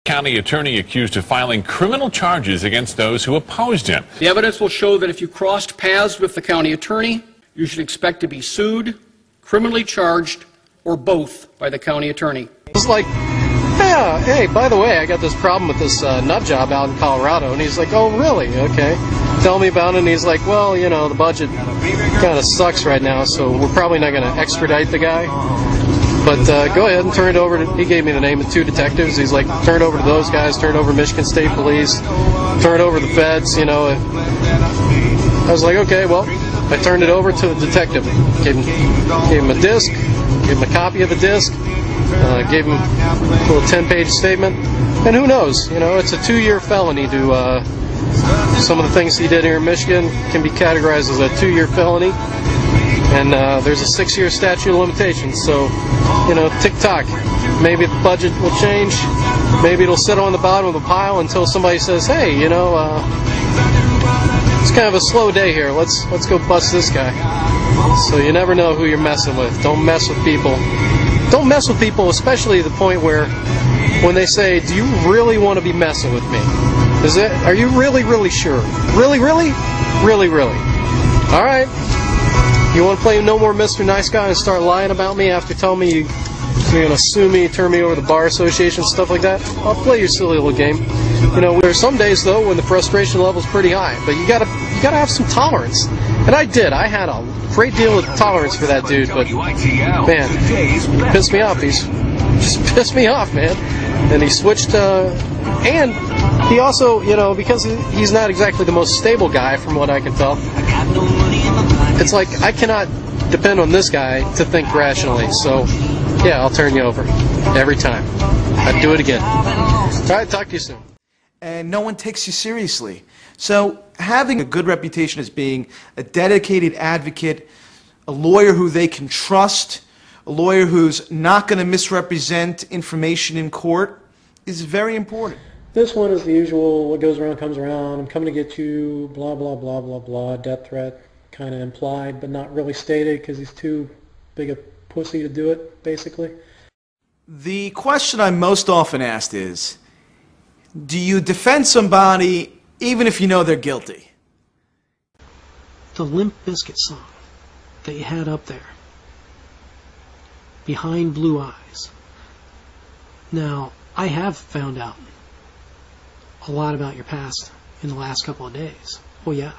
County attorney accused of filing criminal charges against those who opposed him. The evidence will show that if you crossed paths with the county attorney, you should expect to be sued, criminally charged, or both by the county attorney. It's like, yeah, hey, by the way, I got this problem with this nut job out in Colorado. And he's like, oh, really? Okay. Tell me about it. And he's like, well, you know, the budget kind of sucks right now, so we're probably not going to extradite the guy. But go ahead and turn it over to, he gave me the name of 2 detectives. He's like, turn it over to those guys, turn it over to Michigan State Police, turn it over to the feds, you know. I was like, okay, well, I turned it over to the detective. Gave him a disc, gave him a copy of the disc, gave him a little 10-page statement. And who knows, you know, it's a 2-year felony to, some of the things he did here in Michigan can be categorized as a 2-year felony. And there's a 6-year statute of limitations, so, you know, tick-tock. Maybe the budget will change. Maybe it'll sit on the bottom of the pile until somebody says, hey, you know, it's kind of a slow day here. Let's go bust this guy. So you never know who you're messing with. Don't mess with people. Don't mess with people, especially to the point where when they say, do you really want to be messing with me? Are you really, really sure? Really, really? Really, really? All right. You want to play No More Mr. Nice Guy and start lying about me after telling me you're going to sue me, turn me over to the Bar Association, stuff like that? I'll play your silly little game. You know, there are some days, though, when the frustration level's pretty high, but you gotta have some tolerance. And I did. I had a great deal of tolerance for that dude, but, man, he pissed me off. He's just pissed me off, man. And he switched, and he also, you know, because he's not exactly the most stable guy from what I can tell, it's like I cannot depend on this guy to think rationally. So, yeah, I'll turn you over every time. I'd do it again. All right, talk to you soon. And no one takes you seriously. So having a good reputation as being a dedicated advocate, a lawyer who they can trust, a lawyer who's not going to misrepresent information in court is very important. This one is the usual, what goes around comes around, I'm coming to get you, blah, blah, blah, blah, blah, death threat, kind of implied, but not really stated because he's too big a pussy to do it, basically. The question I'm most often asked is, do you defend somebody even if you know they're guilty? The Limp Bizkit song that you had up there, Behind Blue Eyes. Now, I have found out a lot about your past in the last couple of days. Oh yeah.